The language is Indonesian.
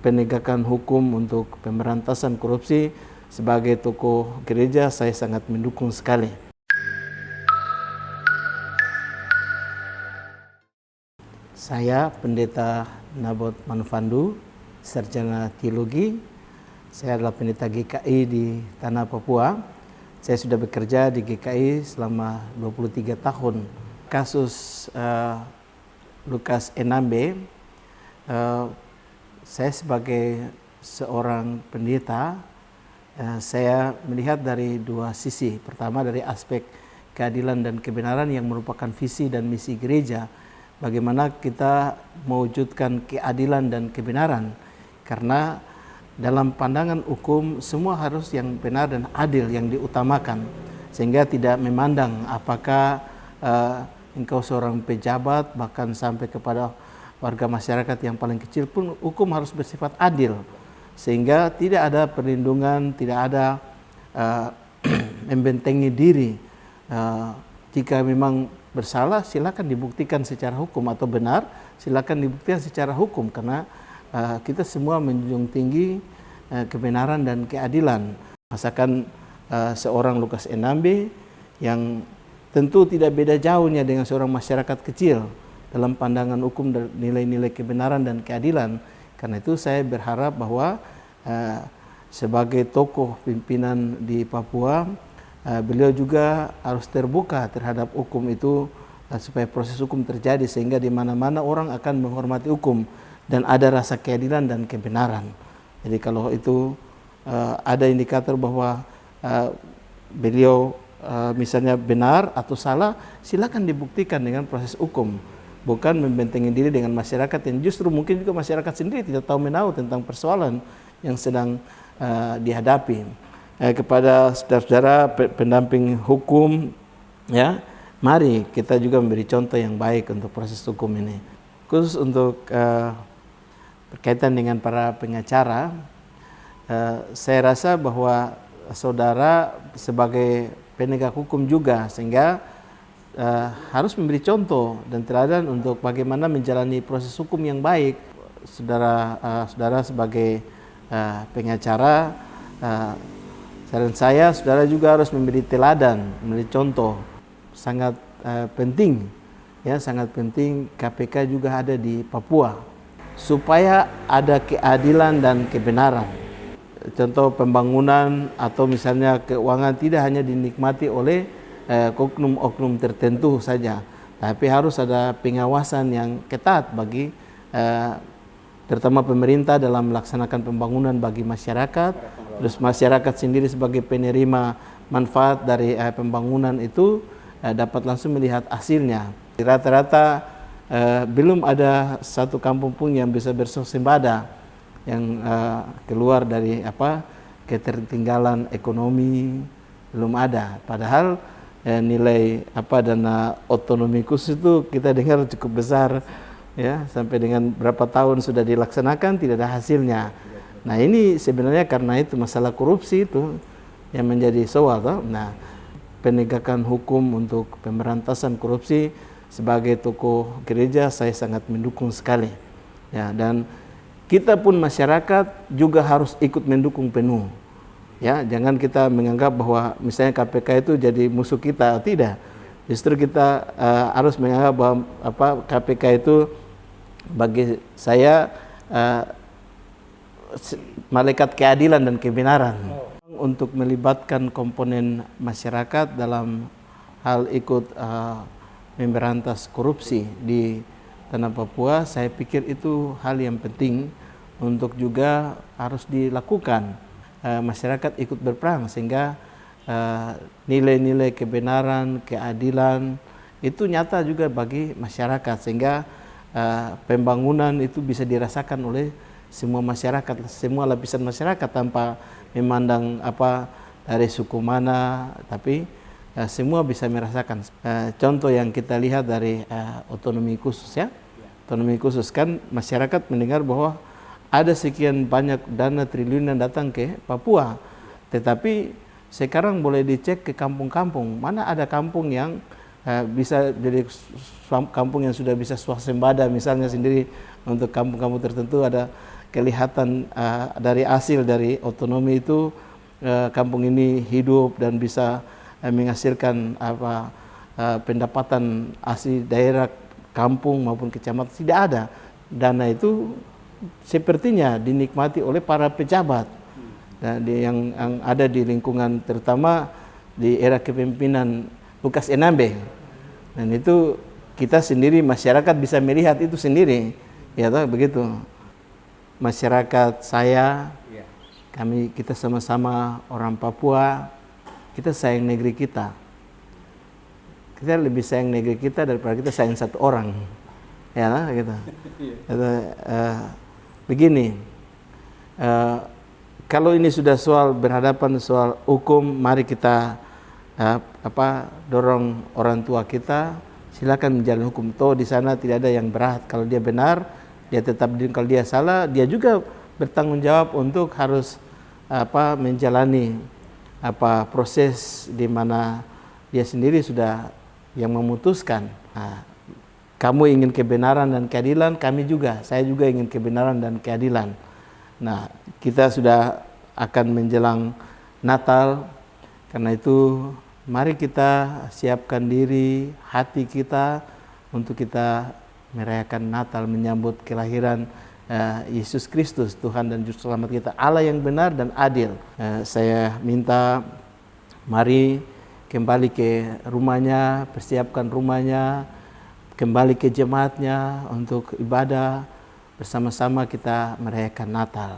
penegakan hukum untuk pemberantasan korupsi, sebagai tokoh gereja saya sangat mendukung sekali. Saya Pendeta Nabot Manfandu, sarjana teologi. Saya adalah pendeta GKI di Tanah Papua. Saya sudah bekerja di GKI selama 23 tahun. Kasus Lukas NMB, saya sebagai seorang pendeta, saya melihat dari dua sisi. Pertama dari aspek keadilan dan kebenaran yang merupakan visi dan misi gereja. Bagaimana kita mewujudkan keadilan dan kebenaran. Karena dalam pandangan hukum semua harus yang benar dan adil yang diutamakan. Sehingga tidak memandang apakah engkau seorang pejabat, bahkan sampai kepada warga masyarakat yang paling kecil pun hukum harus bersifat adil. Sehingga tidak ada perlindungan, tidak ada membentengi diri. Jika memang bersalah silakan dibuktikan secara hukum, atau benar silakan dibuktikan secara hukum, karena kita semua menjunjung tinggi kebenaran dan keadilan. Masakan seorang Lukas NMB yang tentu tidak beda jauhnya dengan seorang masyarakat kecil dalam pandangan hukum dan nilai-nilai kebenaran dan keadilan. Karena itu saya berharap bahwa sebagai tokoh pimpinan di Papua, beliau juga harus terbuka terhadap hukum itu, supaya proses hukum terjadi sehingga di mana-mana orang akan menghormati hukum dan ada rasa keadilan dan kebenaran. Jadi kalau itu ada indikator bahwa beliau misalnya benar atau salah, silakan dibuktikan dengan proses hukum, bukan membentengi diri dengan masyarakat yang justru mungkin juga masyarakat sendiri tidak tahu menahu tentang persoalan yang sedang dihadapi. Kepada saudara-saudara pendamping hukum, ya, mari kita juga memberi contoh yang baik untuk proses hukum ini. Khusus untuk berkaitan dengan para pengacara, saya rasa bahwa saudara sebagai penegak hukum juga, sehingga harus memberi contoh dan teladan untuk bagaimana menjalani proses hukum yang baik. Saudara sebagai pengacara, saran saya, saudara juga harus memberi teladan, memberi contoh. Sangat penting, ya, sangat penting KPK juga ada di Papua supaya ada keadilan dan kebenaran. Contoh pembangunan atau misalnya keuangan tidak hanya dinikmati oleh oknum-oknum tertentu saja, tapi harus ada pengawasan yang ketat bagi terutama pemerintah dalam melaksanakan pembangunan bagi masyarakat. Terus masyarakat sendiri sebagai penerima manfaat dari pembangunan itu dapat langsung melihat hasilnya. Rata-rata belum ada satu kampung pun yang bisa berswasembada yang keluar dari ketertinggalan ekonomi, belum ada. Padahal nilai dana otonomi khusus itu kita dengar cukup besar, ya, sampai dengan berapa tahun sudah dilaksanakan tidak ada hasilnya. Nah, ini sebenarnya karena itu masalah korupsi itu yang menjadi soal, toh. Nah, penegakan hukum untuk pemberantasan korupsi, sebagai tokoh gereja saya sangat mendukung sekali, ya, dan kita pun masyarakat juga harus ikut mendukung penuh, ya. Jangan kita menganggap bahwa misalnya KPK itu jadi musuh kita, tidak. Justru kita harus menganggap bahwa KPK itu bagi saya malaikat keadilan dan kebenaran. Untuk melibatkan komponen masyarakat dalam hal ikut memberantas korupsi di Tanah Papua, saya pikir itu hal yang penting untuk juga harus dilakukan. Masyarakat ikut berperang sehingga nilai-nilai kebenaran, keadilan itu nyata juga bagi masyarakat, sehingga pembangunan itu bisa dirasakan oleh semua masyarakat, semua lapisan masyarakat tanpa memandang dari suku mana, tapi semua bisa merasakan. Contoh yang kita lihat dari otonomi khusus, ya. Otonomi khusus kan masyarakat mendengar bahwa ada sekian banyak dana triliunan datang ke Papua, tetapi sekarang boleh dicek ke kampung-kampung, mana ada kampung yang bisa jadi kampung yang sudah bisa swasembada misalnya sendiri. Untuk kampung-kampung tertentu ada kelihatan dari hasil dari otonomi itu kampung ini hidup dan bisa menghasilkan pendapatan asli daerah kampung maupun kecamatan. Tidak ada. Dana itu sepertinya dinikmati oleh para pejabat yang ada di lingkungan, terutama di era kepemimpinan Lukas NMB. Dan itu kita sendiri masyarakat bisa melihat itu sendiri, ya toh begitu. Masyarakat saya, kita sama-sama orang Papua, kita sayang negeri kita. Kita lebih sayang negeri kita daripada kita sayang satu orang, ya toh gitu. Begini, kalau ini sudah soal berhadapan soal hukum, mari kita dorong orang tua kita, silakan menjalani hukum. Toh di sana tidak ada yang berat. Kalau dia benar, dia tetap. Kalau dia salah, dia juga bertanggung jawab untuk harus menjalani proses di mana dia sendiri sudah yang memutuskan. Kamu ingin kebenaran dan keadilan, saya juga ingin kebenaran dan keadilan. Nah, kita sudah akan menjelang Natal, karena itu mari kita siapkan diri, hati kita untuk kita merayakan Natal, menyambut kelahiran Yesus Kristus, Tuhan dan Juru Selamat kita, Allah yang benar dan adil. Saya minta mari kembali ke rumahnya, persiapkan rumahnya, kembali ke jemaatnya untuk ibadah, bersama-sama kita merayakan Natal.